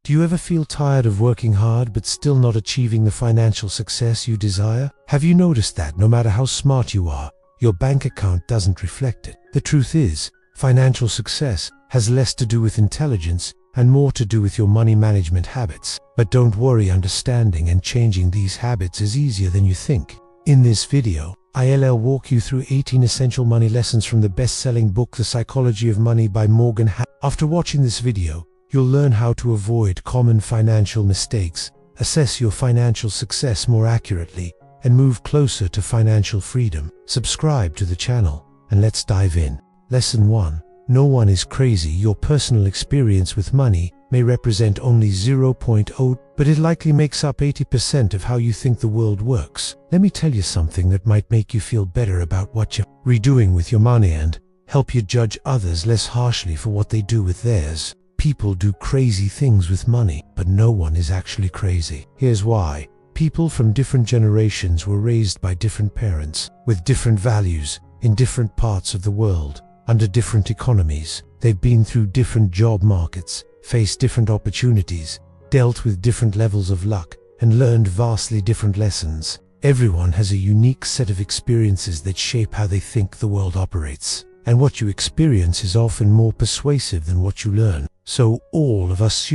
Do you ever feel tired of working hard but still not achieving the financial success you desire? Have you noticed that no matter how smart you are, your bank account doesn't reflect it? The truth is, financial success has less to do with intelligence and more to do with your money management habits. But don't worry, understanding and changing these habits is easier than you think. In this video, I'll walk you through 18 essential money lessons from the best-selling book The Psychology of Money by Morgan Housel. After watching this video, you'll learn how to avoid common financial mistakes, assess your financial success more accurately, and move closer to financial freedom. Subscribe to the channel, and let's dive in. Lesson 1. No one is crazy. Your personal experience with money may represent only 0.0, but it likely makes up 80% of how you think the world works. Let me tell you something that might make you feel better about what you're redoing with your money and help you judge others less harshly for what they do with theirs. People do crazy things with money, but no one is actually crazy. Here's why. People from different generations were raised by different parents, with different values, in different parts of the world, under different economies. They've been through different job markets, faced different opportunities, dealt with different levels of luck, and learned vastly different lessons. Everyone has a unique set of experiences that shape how they think the world operates. And what you experience is often more persuasive than what you learn. So all of us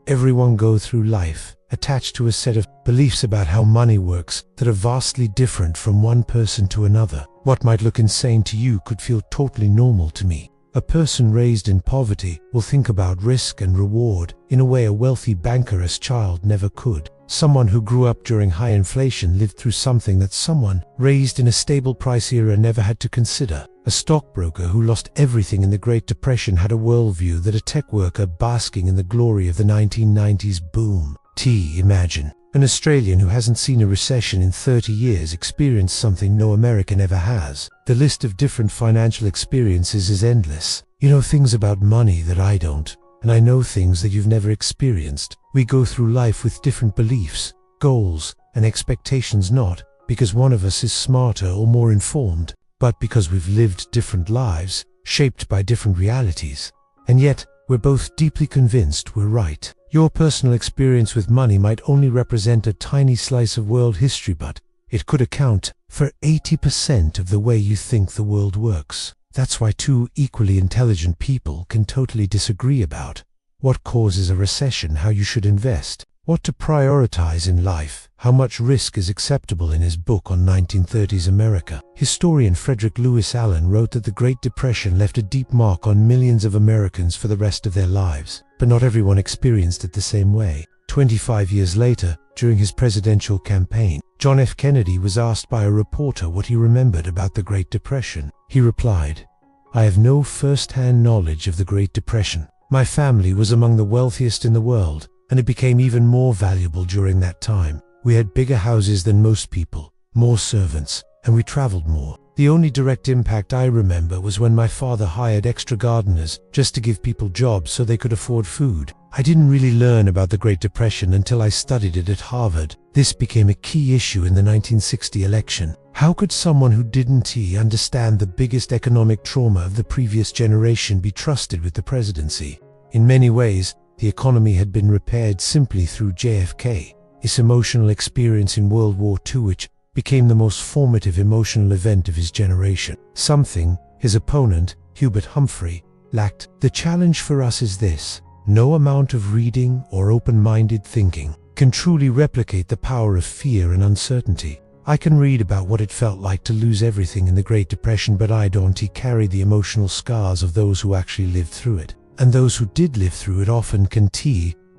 everyone go through life attached to a set of beliefs about how money works that are vastly different from one person to another. What might look insane to you could feel totally normal to me. A person raised in poverty will think about risk and reward in a way a wealthy banker as a child never could. Someone who grew up during high inflation lived through something that someone raised in a stable price era never had to consider. A stockbroker who lost everything in the Great Depression had a worldview that a tech worker basking in the glory of the 1990s boom. Imagine an Australian who hasn't seen a recession in 30 years experienced something no American ever has. The list of different financial experiences is endless. You know things about money that I don't, and I know things that you've never experienced. We go through life with different beliefs, goals, and expectations, not because one of us is smarter or more informed, but because we've lived different lives, shaped by different realities. And yet, we're both deeply convinced we're right. Your personal experience with money might only represent a tiny slice of world history, but it could account for 80% of the way you think the world works. That's why two equally intelligent people can totally disagree about what causes a recession, how you should invest, what to prioritize in life, how much risk is acceptable. In his book on 1930s America, historian Frederick Lewis Allen wrote that the Great Depression left a deep mark on millions of Americans for the rest of their lives. But not everyone experienced it the same way. 25 years later, during his presidential campaign, John F. Kennedy was asked by a reporter what he remembered about the Great Depression. He replied, "I have no first-hand knowledge of the Great Depression. My family was among the wealthiest in the world, and it became even more valuable during that time. We had bigger houses than most people, more servants, and we traveled more. The only direct impact I remember was when my father hired extra gardeners just to give people jobs so they could afford food. I didn't really learn about the Great Depression until I studied it at Harvard. This became a key issue in the 1960 election. How could someone who didn't understand the biggest economic trauma of the previous generation be trusted with the presidency?" In many ways, the economy had been repaired simply through JFK, his emotional experience in World War II, which became the most formative emotional event of his generation. Something his opponent, Hubert Humphrey, lacked. The challenge for us is this: no amount of reading or open-minded thinking can truly replicate the power of fear and uncertainty. I can read about what it felt like to lose everything in the Great Depression, but I don't carry the emotional scars of those who actually lived through it. And those who did live through it often can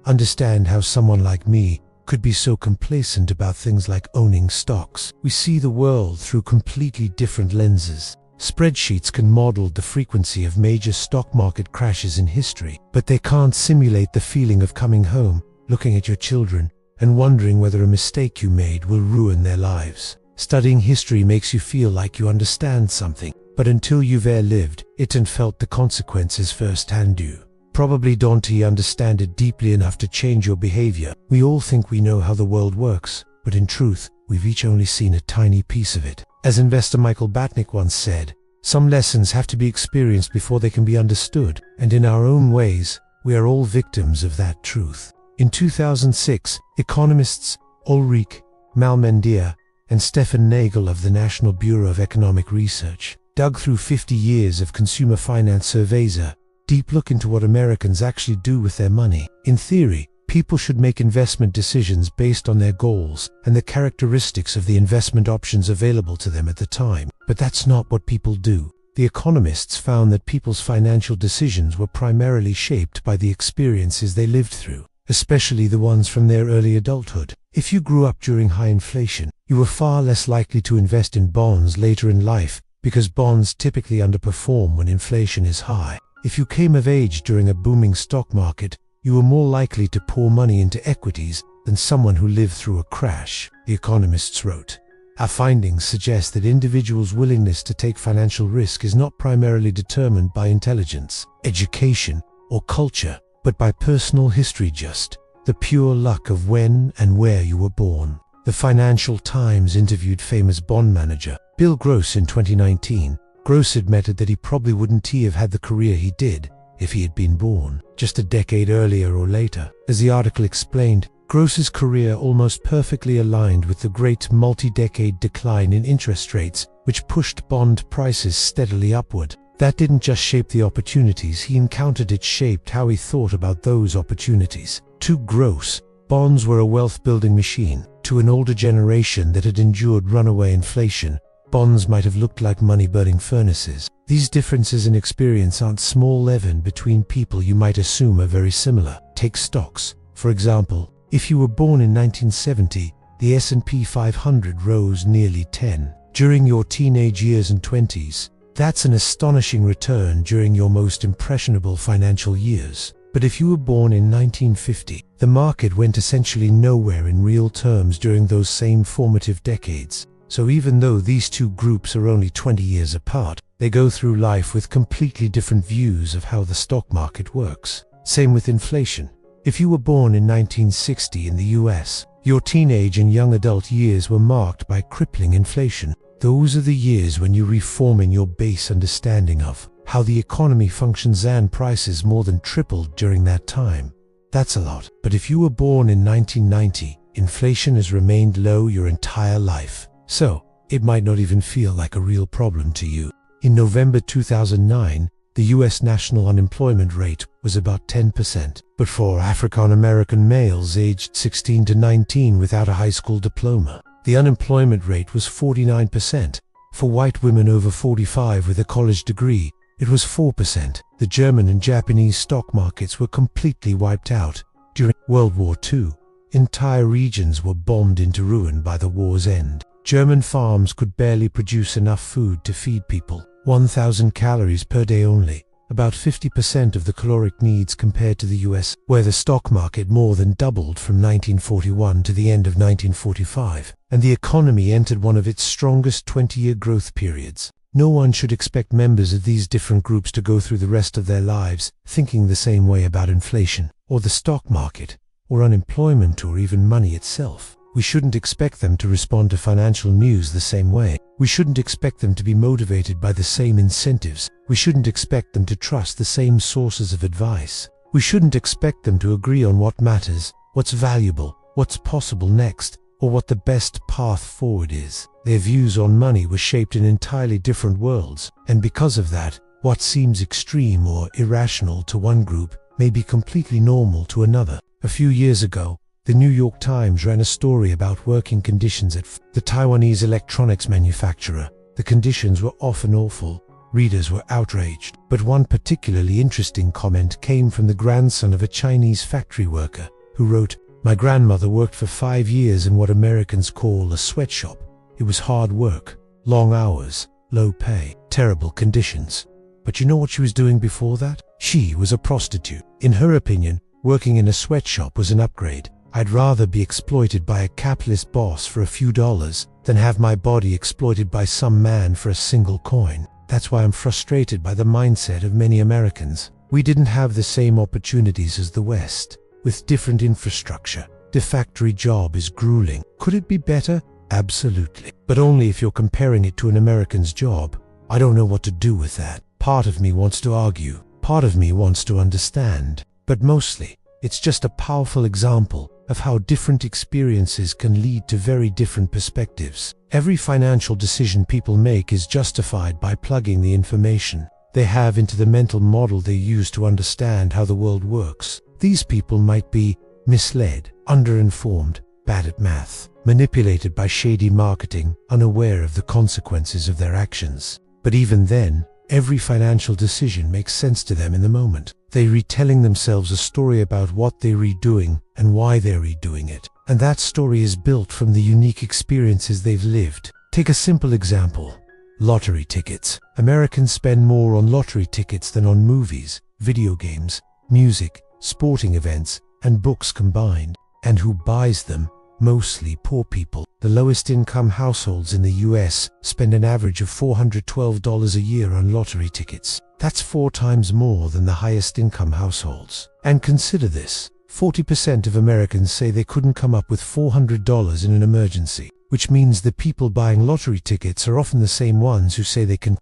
understand how someone like me could be so complacent about things like owning stocks. We see the world through completely different lenses. Spreadsheets can model the frequency of major stock market crashes in history, but they can't simulate the feeling of coming home, looking at your children, and wondering whether a mistake you made will ruin their lives. Studying history makes you feel like you understand something, but until you've lived it and felt the consequences firsthand, you probably don't understand it deeply enough to change your behavior. We all think we know how the world works, but in truth, we've each only seen a tiny piece of it. As investor Michael Batnick once said, some lessons have to be experienced before they can be understood, and in our own ways, we are all victims of that truth. In 2006, economists Ulrich Malmendier and Stefan Nagel of the National Bureau of Economic Research dug through 50 years of consumer finance surveys, a deep look into what Americans actually do with their money. In theory, people should make investment decisions based on their goals and the characteristics of the investment options available to them at the time. But that's not what people do. The economists found that people's financial decisions were primarily shaped by the experiences they lived through, especially the ones from their early adulthood. If you grew up during high inflation, you were far less likely to invest in bonds later in life because bonds typically underperform when inflation is high. If you came of age during a booming stock market, you were more likely to pour money into equities than someone who lived through a crash, the economists wrote. Our findings suggest that individuals' willingness to take financial risk is not primarily determined by intelligence, education, or culture, but by personal history, just the pure luck of when and where you were born. The Financial Times interviewed famous bond manager Bill Gross in 2019. Gross admitted that he probably wouldn't have had the career he did if he had been born just a decade earlier or later. As the article explained, Gross's career almost perfectly aligned with the great multi-decade decline in interest rates, which pushed bond prices steadily upward. That didn't just shape the opportunities he encountered, it shaped how he thought about those opportunities. To Gross, bonds were a wealth-building machine. To an older generation that had endured runaway inflation, bonds might have looked like money-burning furnaces. These differences in experience aren't small, even between people you might assume are very similar. Take stocks, for example. If you were born in 1970, the S&P 500 rose nearly 10. During your teenage years and 20s, that's an astonishing return during your most impressionable financial years. But if you were born in 1950, the market went essentially nowhere in real terms during those same formative decades. So even though these two groups are only 20 years apart, they go through life with completely different views of how the stock market works. Same with inflation. If you were born in 1960 in the US, your teenage and young adult years were marked by crippling inflation. Those are the years when you reform your base understanding of how the economy functions, and prices more than tripled during that time. That's a lot. But if you were born in 1990, inflation has remained low your entire life. So, it might not even feel like a real problem to you. In November 2009, the US national unemployment rate was about 10%. But for African American males aged 16 to 19 without a high school diploma, the unemployment rate was 49%. For white women over 45 with a college degree, it was 4%. The German and Japanese stock markets were completely wiped out. During World War II, entire regions were bombed into ruin by the war's end. German farms could barely produce enough food to feed people. 1,000 calories per day only, about 50% of the caloric needs compared to the US, where the stock market more than doubled from 1941 to the end of 1945, and the economy entered one of its strongest 20-year growth periods. No one should expect members of these different groups to go through the rest of their lives thinking the same way about inflation, or the stock market, or unemployment, or even money itself. We shouldn't expect them to respond to financial news the same way. We shouldn't expect them to be motivated by the same incentives. We shouldn't expect them to trust the same sources of advice. We shouldn't expect them to agree on what matters, what's valuable, what's possible next, or what the best path forward is. Their views on money were shaped in entirely different worlds, and because of that, what seems extreme or irrational to one group may be completely normal to another. A few years ago, the New York Times ran a story about working conditions at the Taiwanese electronics manufacturer. The conditions were often awful. Readers were outraged. But one particularly interesting comment came from the grandson of a Chinese factory worker, who wrote, "My grandmother worked for 5 years in what Americans call a sweatshop. It was hard work, long hours, low pay, terrible conditions. But you know what she was doing before that? She was a prostitute. In her opinion, working in a sweatshop was an upgrade. I'd rather be exploited by a capitalist boss for a few dollars than have my body exploited by some man for a single coin. That's why I'm frustrated by the mindset of many Americans. We didn't have the same opportunities as the West, with different infrastructure. The factory job is grueling. Could it be better? Absolutely. But only if you're comparing it to an American's job. I don't know what to do with that. Part of me wants to argue. Part of me wants to understand. But mostly, It's just a powerful example of how different experiences can lead to very different perspectives. Every financial decision people make is justified by plugging the information they have into the mental model they use to understand how the world works. These people might be misled, underinformed, bad at math, manipulated by shady marketing, unaware of the consequences of their actions. But even then, every financial decision makes sense to them in the moment. They're retelling themselves a story about what they're redoing and why they're redoing it. And that story is built from the unique experiences they've lived. Take a simple example. Lottery tickets. Americans spend more on lottery tickets than on movies, video games, music, sporting events, and books combined. And who buys them? Mostly poor people. The lowest income households in the US spend an average of $412 a year on lottery tickets. That's 4 times more than the highest income households. And consider this, 40% of Americans say they couldn't come up with $400 in an emergency, which means the people buying lottery tickets are often the same ones who say they can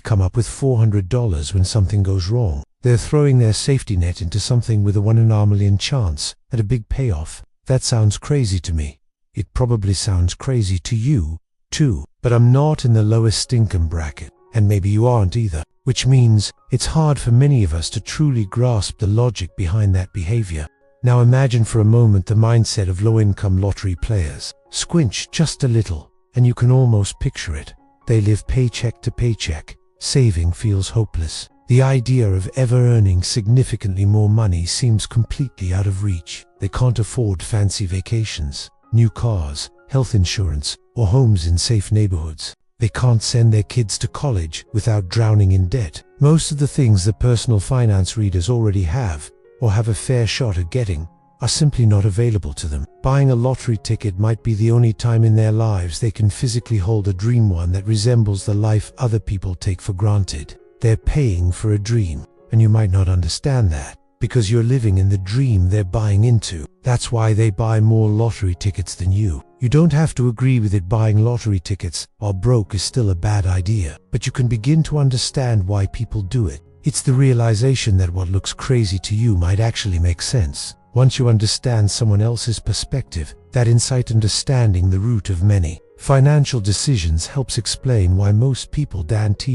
come up with $400 when something goes wrong. They're throwing their safety net into something with a 1 in a million chance at a big payoff. That sounds crazy to me. It probably sounds crazy to you, too. But I'm not in the lowest income bracket, and maybe you aren't either, which means it's hard for many of us to truly grasp the logic behind that behavior. Now imagine for a moment the mindset of low-income lottery players. Squinch just a little, and you can almost picture it. They live paycheck to paycheck. Saving feels hopeless. The idea of ever earning significantly more money seems completely out of reach. They can't afford fancy vacations, new cars, health insurance, or homes in safe neighborhoods. They can't send their kids to college without drowning in debt. Most of the things that personal finance readers already have, or have a fair shot at getting, are simply not available to them. Buying a lottery ticket might be the only time in their lives they can physically hold a dream one that resembles the life other people take for granted. They're paying for a dream, and you might not understand that, because you're living in the dream they're buying into. That's why they buy more lottery tickets than you. You don't have to agree with it. Buying lottery tickets while broke is still a bad idea, but you can begin to understand why people do it. It's the realization that what looks crazy to you might actually make sense. Once you understand someone else's perspective, that insight understanding the root of many financial decisions helps explain why most people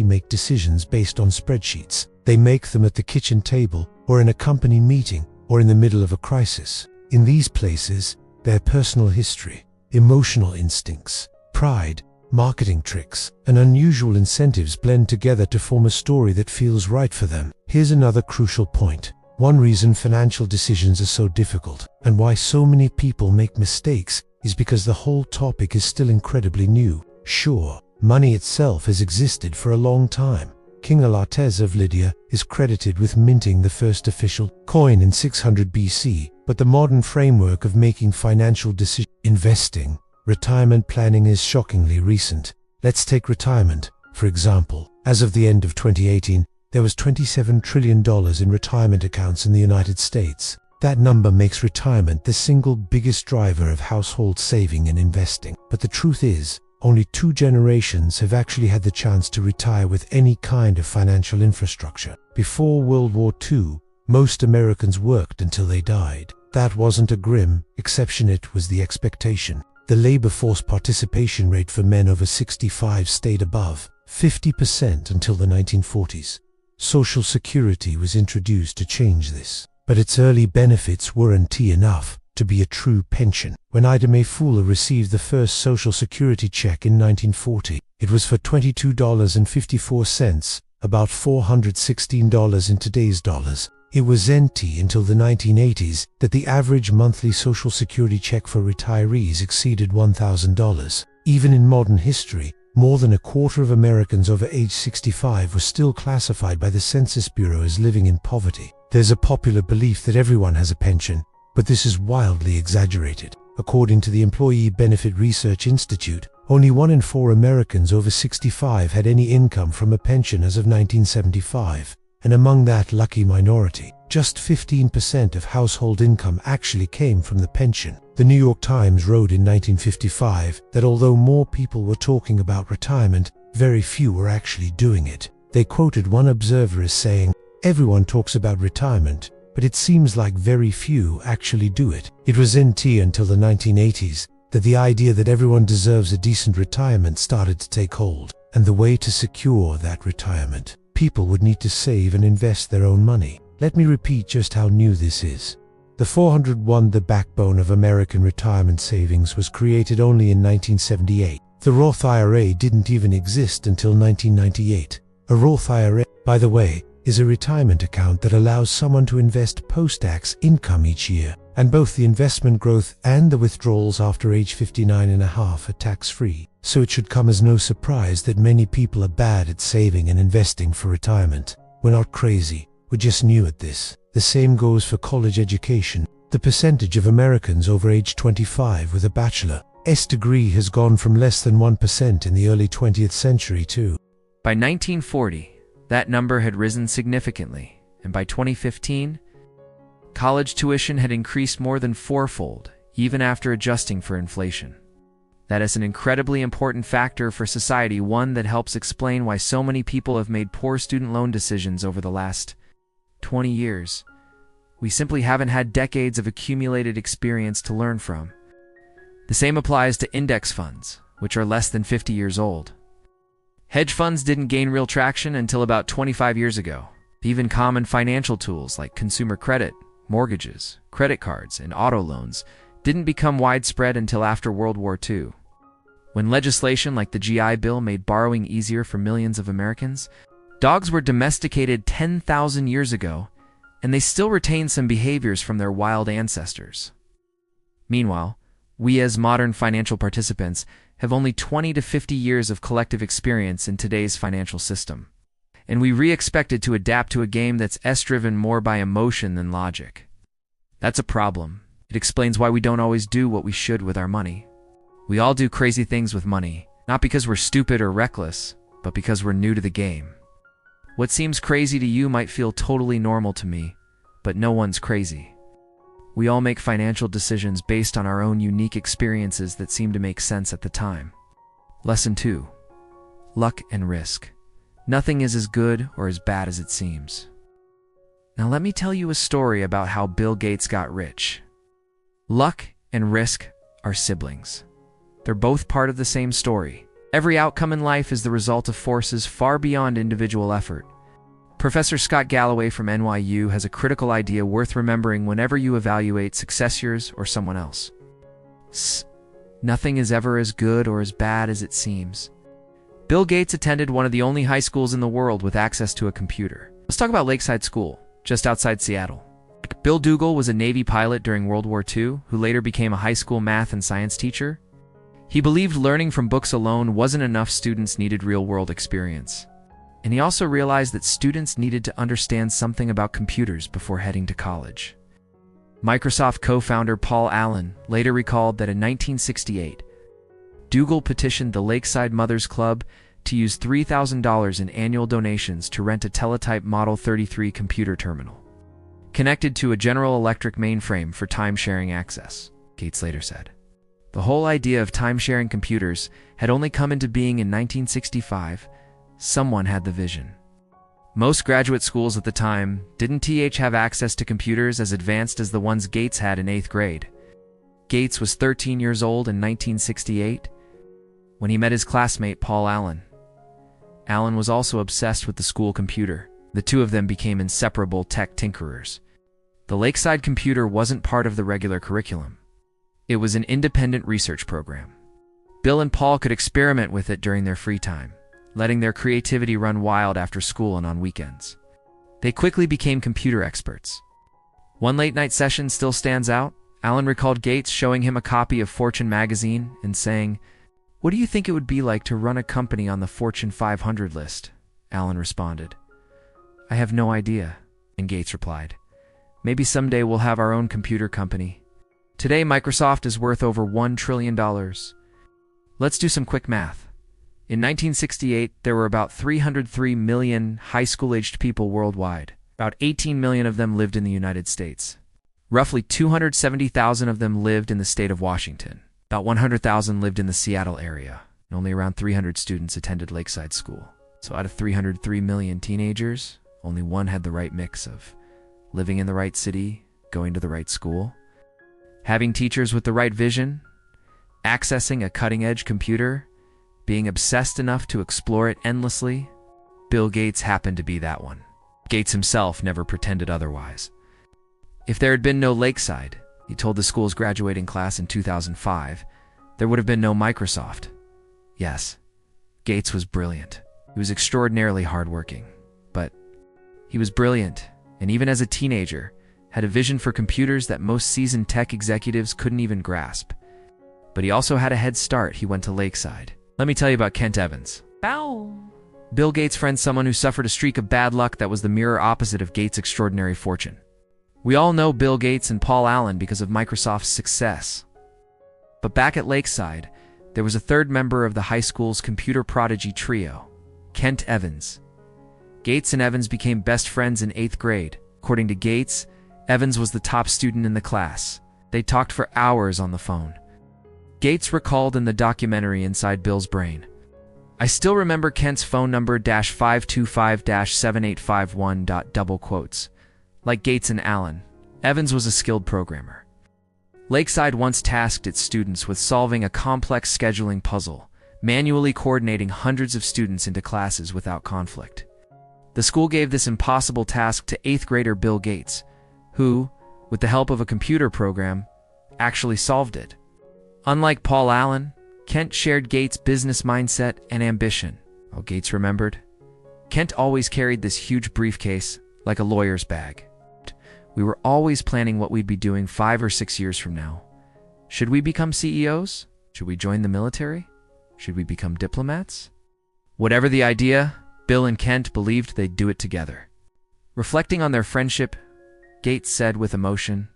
make decisions based on spreadsheets. They make them at the kitchen table, or in a company meeting, or in the middle of a crisis. In these places, their personal history, emotional instincts, pride, marketing tricks, and unusual incentives blend together to form a story that feels right for them. Here's another crucial point. One reason financial decisions are so difficult, and why so many people make mistakes, is because the whole topic is still incredibly new. Sure, money itself has existed for a long time. King Alates of Lydia is credited with minting the first official coin in 600 BC, but the modern framework of making financial decisions, investing, retirement planning is shockingly recent. Let's take retirement, for example. As of the end of 2018, there was $27 trillion in retirement accounts in the United States. That number makes retirement the single biggest driver of household saving and investing. But the truth is, only 2 generations have actually had the chance to retire with any kind of financial infrastructure. Before World War II, most Americans worked until they died. That wasn't a grim exception, it was the expectation. The labor force participation rate for men over 65 stayed above 50% until the 1940s. Social Security was introduced to change this, but its early benefits weren't enough to be a true pension. When Ida Mae Fuller received the first Social Security check in 1940, it was for $22.54, about $416 in today's dollars. It was until the 1980s that the average monthly Social Security check for retirees exceeded $1,000. Even in modern history, more than a quarter of Americans over age 65 were still classified by the Census Bureau as living in poverty. There's a popular belief that everyone has a pension, but this is wildly exaggerated. According to the Employee Benefit Research Institute, only 1 in 4 Americans over 65 had any income from a pension as of 1975. And among that lucky minority, just 15% of household income actually came from the pension. The New York Times wrote in 1955 that although more people were talking about retirement, very few were actually doing it. They quoted one observer as saying, "Everyone talks about retirement, but it seems like very few actually do it. It was NT until the 1980s that the idea that everyone deserves a decent retirement started to take hold, and the way to secure that retirement, people would need to save and invest their own money. Let me repeat just how new this is. The 401, the backbone of American retirement savings, was created only in 1978. The Roth IRA didn't even exist until 1998. A Roth IRA, by the way, is a retirement account that allows someone to invest post-tax income each year, and both the investment growth and the withdrawals after age 59.5 are tax-free. So it should come as no surprise that many people are bad at saving and investing for retirement. We're not crazy, we're just new at this. The same goes for college education. The percentage of Americans over age 25 with a bachelor's degree has gone from less than 1% in the early 20th century to... By 1940, that number had risen significantly, and by 2015, college tuition had increased more than fourfold, even after adjusting for inflation. That is an incredibly important factor for society, one that helps explain why so many people have made poor student loan decisions over the last 20 years. We simply haven't had decades of accumulated experience to learn from. The same applies to index funds, which are less than 50 years old. Hedge funds didn't gain real traction until about 25 years ago. Even common financial tools like consumer credit, mortgages, credit cards, and auto loans didn't become widespread until after World War II. When legislation like the GI Bill made borrowing easier for millions of Americans, dogs were domesticated 10,000 years ago, and they still retain some behaviors from their wild ancestors. Meanwhile, we as modern financial participants have only 20 to 50 years of collective experience in today's financial system, and we re-expected to adapt to a game that's driven more by emotion than logic. That's a problem. It explains why we don't always do what we should with our money. We all do crazy things with money, not because we're stupid or reckless, but because we're new to the game. What seems crazy to you might feel totally normal to me, but no one's crazy. We all make financial decisions based on our own unique experiences that seem to make sense at the time. Lesson 2. Luck and risk. Nothing is as good or as bad as it seems. Now let me tell you a story about how Bill Gates got rich. Luck and risk are siblings. They're both part of the same story. Every outcome in life is the result of forces far beyond individual effort. Professor Scott Galloway from NYU has a critical idea worth remembering whenever you evaluate success yours or someone else. Nothing is ever as good or as bad as it seems. Bill Gates attended one of the only high schools in the world with access to a computer. Let's talk about Lakeside School, just outside Seattle. Bill Dougal was a Navy pilot during World War II who later became a high school math and science teacher. He believed learning from books alone wasn't enough, students needed real-world experience. And he also realized that students needed to understand something about computers before heading to college. Microsoft co-founder Paul Allen later recalled that in 1968, Dougal petitioned the Lakeside Mothers Club to use $3,000 in annual donations to rent a teletype Model 33 computer terminal, connected to a General Electric mainframe for time-sharing access, Gates later said. The whole idea of time-sharing computers had only come into being in 1965. Someone had the vision. Most graduate schools at the time didn't have access to computers as advanced as the ones Gates had in 8th grade. Gates was 13 years old in 1968 when he met his classmate Paul Allen. Allen was also obsessed with the school computer. The two of them became inseparable tech tinkerers. The Lakeside computer wasn't part of the regular curriculum. It was an independent research program. Bill and Paul could experiment with it during their free time, letting their creativity run wild after school and on weekends. They quickly became computer experts. One late-night session still stands out. Allen recalled Gates showing him a copy of Fortune magazine and saying, "What do you think it would be like to run a company on the Fortune 500 list?" Allen responded, "I have no idea." And Gates replied, "Maybe someday we'll have our own computer company. Today, Microsoft is worth over $1 trillion. Let's do some quick math. In 1968, there were about 303 million high school-aged people worldwide. About 18 million of them lived in the United States. Roughly 270,000 of them lived in the state of Washington. About 100,000 lived in the Seattle area, and only around 300 students attended Lakeside School. So out of 303 million teenagers, only one had the right mix of living in the right city, going to the right school, having teachers with the right vision, accessing a cutting-edge computer, being obsessed enough to explore it endlessly. Bill Gates happened to be that one. Gates himself never pretended otherwise. If there had been no Lakeside, he told the school's graduating class in 2005, there would have been no Microsoft. Yes, Gates was brilliant. He was extraordinarily hardworking. But he was brilliant, and even as a teenager, had a vision for computers that most seasoned tech executives couldn't even grasp. But he also had a head start. He went to Lakeside. Let me tell you about Kent Evans. Bow. Bill Gates' friend, someone who suffered a streak of bad luck that was the mirror opposite of Gates' extraordinary fortune. We all know Bill Gates and Paul Allen because of Microsoft's success. But back at Lakeside, there was a third member of the high school's computer prodigy trio, Kent Evans. Gates and Evans became best friends in 8th grade. According to Gates, Evans was the top student in the class. They talked for hours on the phone. Gates recalled in the documentary Inside Bill's Brain, "I still remember Kent's phone number -525-7851. Like Gates and Allen, Evans was a skilled programmer. Lakeside once tasked its students with solving a complex scheduling puzzle, manually coordinating hundreds of students into classes without conflict. The school gave this impossible task to 8th grader Bill Gates, who, with the help of a computer program, actually solved it. Unlike Paul Allen, Kent shared Gates' business mindset and ambition. Oh, Gates remembered. Kent always carried this huge briefcase like a lawyer's bag. We were always planning what we'd be doing 5 or 6 years from now. Should we become CEOs? Should we join the military? Should we become diplomats? Whatever the idea, Bill and Kent believed they'd do it together. Reflecting on their friendship, Gates said with emotion,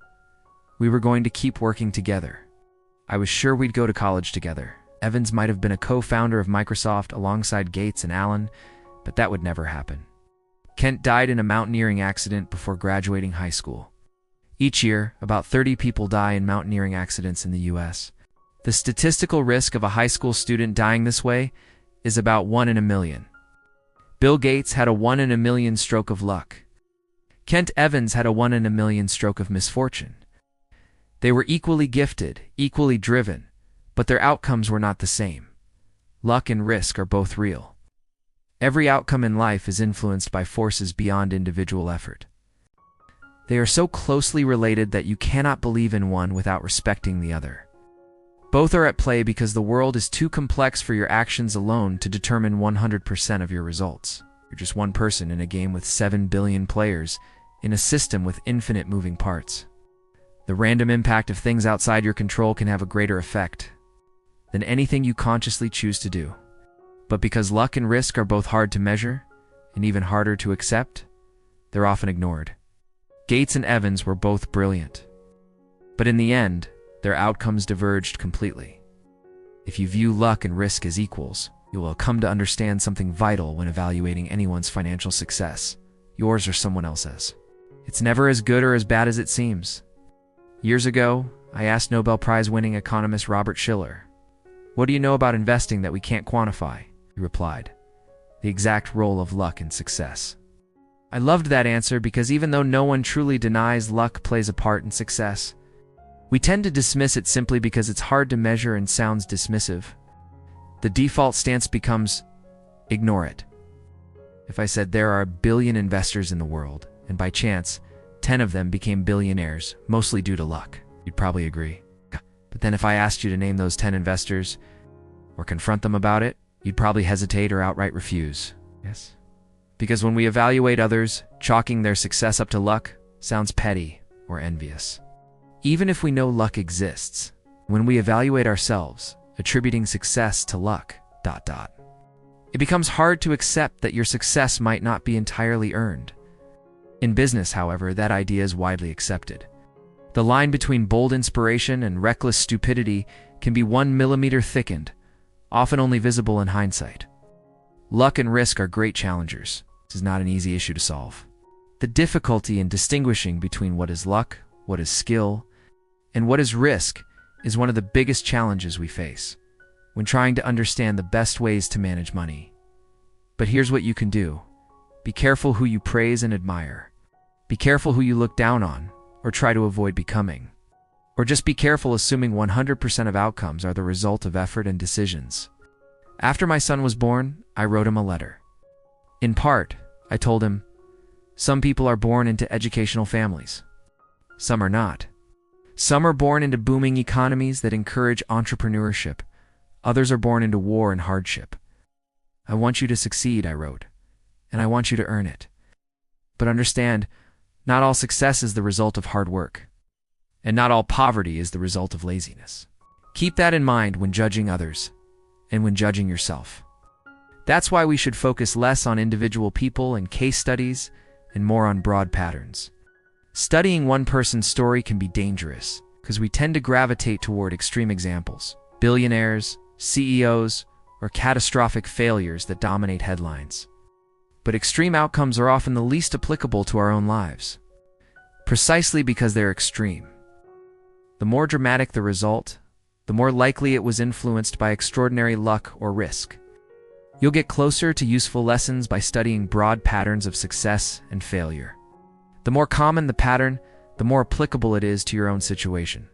"We were going to keep working together. I was sure we'd go to college together." Evans might have been a co-founder of Microsoft alongside Gates and Allen, but that would never happen. Kent died in a mountaineering accident before graduating high school. Each year, about 30 people die in mountaineering accidents in the US. The statistical risk of a high school student dying this way is about 1 in a million. Bill Gates had a 1 in a million stroke of luck. Kent Evans had a 1 in a million stroke of misfortune. They were equally gifted, equally driven, but their outcomes were not the same. Luck and risk are both real. Every outcome in life is influenced by forces beyond individual effort. They are so closely related that you cannot believe in one without respecting the other. Both are at play because the world is too complex for your actions alone to determine 100% of your results. You're just one person in a game with 7 billion players, in a system with infinite moving parts. The random impact of things outside your control can have a greater effect than anything you consciously choose to do. But because luck and risk are both hard to measure, and even harder to accept, they're often ignored. Gates and Evans were both brilliant. But in the end, their outcomes diverged completely. If you view luck and risk as equals, you will come to understand something vital when evaluating anyone's financial success, yours or someone else's. It's never as good or as bad as it seems. Years ago, I asked Nobel Prize-winning economist Robert Shiller, "What do you know about investing that we can't quantify?" He replied, "The exact role of luck in success." I loved that answer because even though no one truly denies luck plays a part in success, we tend to dismiss it simply because it's hard to measure and sounds dismissive. The default stance becomes, ignore it. If I said there are 1 billion investors in the world, and by chance, 10 of them became billionaires, mostly due to luck, you'd probably agree. But then if I asked you to name those 10 investors, or confront them about it, you'd probably hesitate or outright refuse. Yes? Because when we evaluate others, chalking their success up to luck sounds petty or envious. Even if we know luck exists, when we evaluate ourselves, attributing success to luck, it becomes hard to accept that your success might not be entirely earned. In business, however, that idea is widely accepted. The line between bold inspiration and reckless stupidity can be 1 millimeter thickened, often only visible in hindsight. Luck and risk are great challengers. This is not an easy issue to solve. The difficulty in distinguishing between what is luck, what is skill, and what is risk is one of the biggest challenges we face when trying to understand the best ways to manage money. But here's what you can do. Be careful who you praise and admire. Be careful who you look down on or try to avoid becoming. Or just be careful assuming 100% of outcomes are the result of effort and decisions. After my son was born, I wrote him a letter. In part, I told him, some people are born into educational families. Some are not. Some are born into booming economies that encourage entrepreneurship. Others are born into war and hardship. I want you to succeed, I wrote, and I want you to earn it. But understand, not all success is the result of hard work, and not all poverty is the result of laziness. Keep that in mind when judging others and when judging yourself. That's why we should focus less on individual people and case studies and more on broad patterns. Studying one person's story can be dangerous because we tend to gravitate toward extreme examples, billionaires, CEOs, or catastrophic failures that dominate headlines. But extreme outcomes are often the least applicable to our own lives, precisely because they're extreme. The more dramatic the result, the more likely it was influenced by extraordinary luck or risk. You'll get closer to useful lessons by studying broad patterns of success and failure. The more common the pattern, the more applicable it is to your own situation.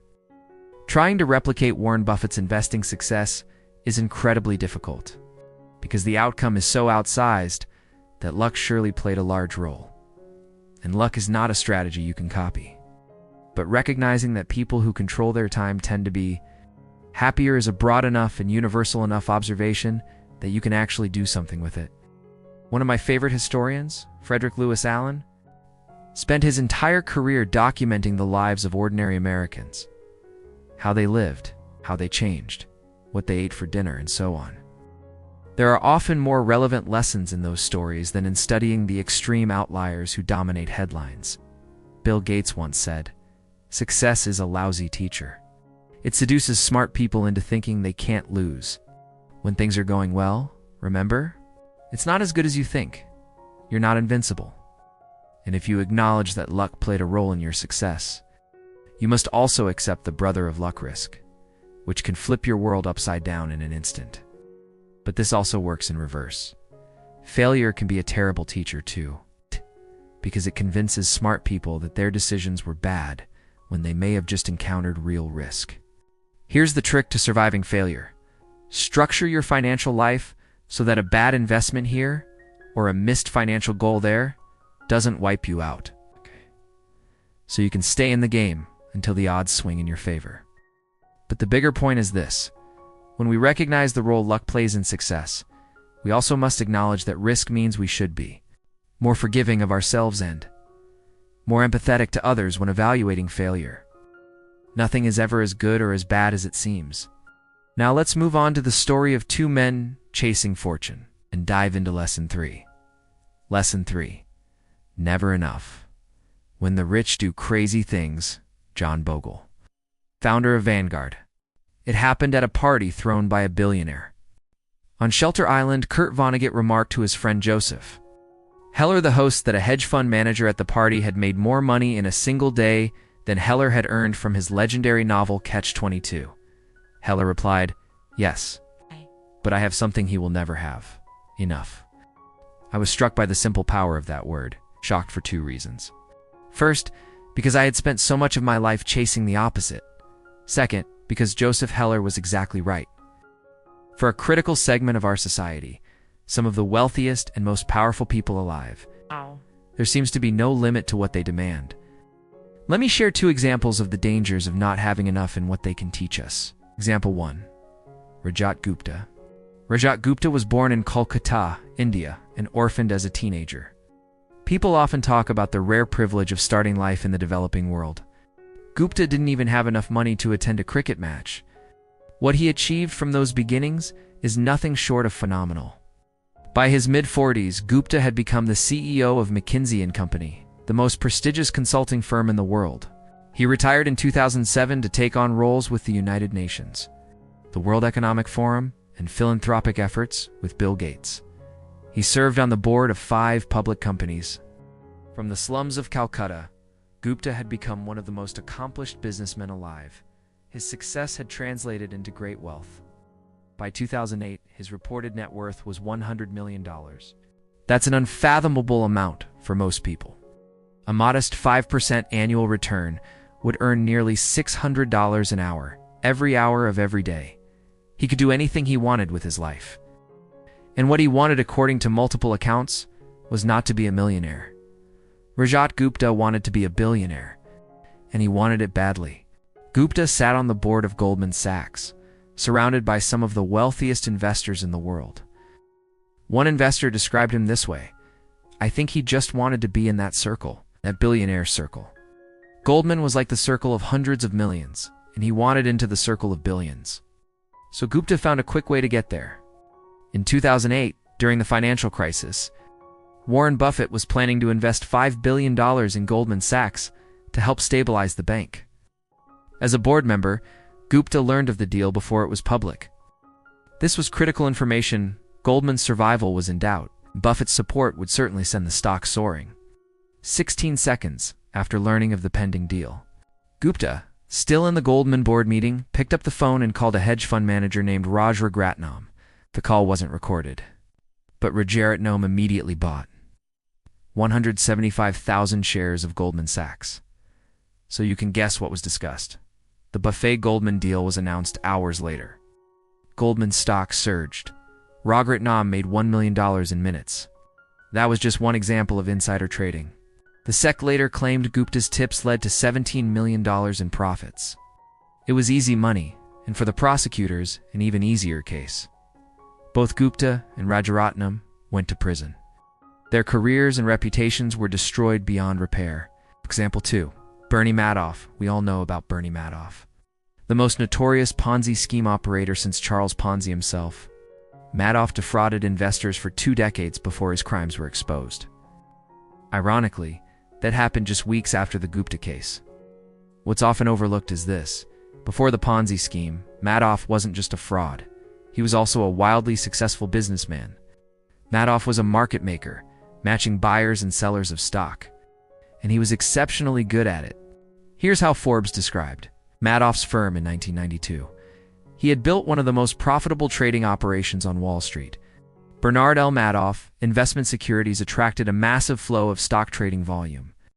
Trying to replicate Warren Buffett's investing success is incredibly difficult, because the outcome is so outsized that luck surely played a large role. And luck is not a strategy you can copy. But recognizing that people who control their time tend to be happier is a broad enough and universal enough observation that you can actually do something with it. One of my favorite historians, Frederick Lewis Allen, spent his entire career documenting the lives of ordinary Americans, how they lived, how they changed, what they ate for dinner, and so on. There are often more relevant lessons in those stories than in studying the extreme outliers who dominate headlines. Bill Gates once said, "Success is a lousy teacher. It seduces smart people into thinking they can't lose. When things are going well, remember, it's not as good as you think. You're not invincible. And if you acknowledge that luck played a role in your success, you must also accept the brother of luck risk, which can flip your world upside down in an instant." But this also works in reverse. Failure can be a terrible teacher too, because it convinces smart people that their decisions were bad when they may have just encountered real risk. Here's the trick to surviving failure. Structure your financial life so that a bad investment here or a missed financial goal there doesn't wipe you out. So you can stay in the game until the odds swing in your favor. But the bigger point is this. When we recognize the role luck plays in success, we also must acknowledge that risk means we should be more forgiving of ourselves and more empathetic to others when evaluating failure. Nothing is ever as good or as bad as it seems. Now let's move on to the story of two men chasing fortune and dive into Lesson 3. Lesson 3. Never enough. When the rich do crazy things. John Bogle, founder of Vanguard. It happened at a party thrown by a billionaire. On Shelter Island, Kurt Vonnegut remarked to his friend Joseph Heller, the host, that a hedge fund manager at the party had made more money in a single day than Heller had earned from his legendary novel Catch-22. Heller replied, "Yes, but I have something he will never have. Enough." I was struck by the simple power of that word, shocked for two reasons. First, because I had spent so much of my life chasing the opposite. Second, because Joseph Heller was exactly right. For a critical segment of our society, some of the wealthiest and most powerful people alive, there seems to be no limit to what they demand. Let me share two examples of the dangers of not having enough and what they can teach us. Example 1. Rajat Gupta. Rajat Gupta was born in Kolkata, India, and orphaned as a teenager. People often talk about the rare privilege of starting life in the developing world. Gupta didn't even have enough money to attend a cricket match. What he achieved from those beginnings is nothing short of phenomenal. By his mid-40s, Gupta had become the CEO of McKinsey & Company, the most prestigious consulting firm in the world. He retired in 2007 to take on roles with the United Nations, the World Economic Forum, and philanthropic efforts with Bill Gates. He served on the board of 5 public companies. From the slums of Calcutta, Gupta had become one of the most accomplished businessmen alive. His success had translated into great wealth. By 2008, his reported net worth was $100 million. That's an unfathomable amount for most people. A modest 5% annual return would earn nearly $600 an hour, every hour of every day. He could do anything he wanted with his life. And what he wanted, according to multiple accounts, was not to be a millionaire. Rajat Gupta wanted to be a billionaire, and he wanted it badly. Gupta sat on the board of Goldman Sachs, surrounded by some of the wealthiest investors in the world. One investor described him this way: "I think he just wanted to be in that circle, that billionaire circle." Goldman was like the circle of hundreds of millions, and he wanted into the circle of billions. So Gupta found a quick way to get there. In 2008, during the financial crisis, Warren Buffett was planning to invest $5 billion in Goldman Sachs to help stabilize the bank. As a board member, Gupta learned of the deal before it was public. This was critical information. Goldman's survival was in doubt. Buffett's support would certainly send the stock soaring. 16 seconds after learning of the pending deal, Gupta, still in the Goldman board meeting, picked up the phone and called a hedge fund manager named Raj Rajaratnam. The call wasn't recorded, but Rajaratnam immediately bought 175,000 shares of Goldman Sachs. So you can guess what was discussed. The Buffett-Goldman deal was announced hours later. Goldman's stock surged. Rajaratnam made $1 million in minutes. That was just one example of insider trading. The SEC later claimed Gupta's tips led to $17 million in profits. It was easy money, and for the prosecutors, an even easier case. Both Gupta and Rajaratnam went to prison. Their careers and reputations were destroyed beyond repair. Example 2. Bernie Madoff. We all know about Bernie Madoff, the most notorious Ponzi scheme operator since Charles Ponzi himself. Madoff defrauded investors for 2 decades before his crimes were exposed. Ironically, that happened just weeks after the Gupta case. What's often overlooked is this: before the Ponzi scheme, Madoff wasn't just a fraud. He was also a wildly successful businessman. Madoff was a market maker, matching buyers and sellers of stock, and he was exceptionally good at it. Here's how Forbes described Madoff's firm in 1992. He had built one of the most profitable trading operations on Wall Street. Bernard L. Madoff, investment securities attracted a massive flow of stock trading volume.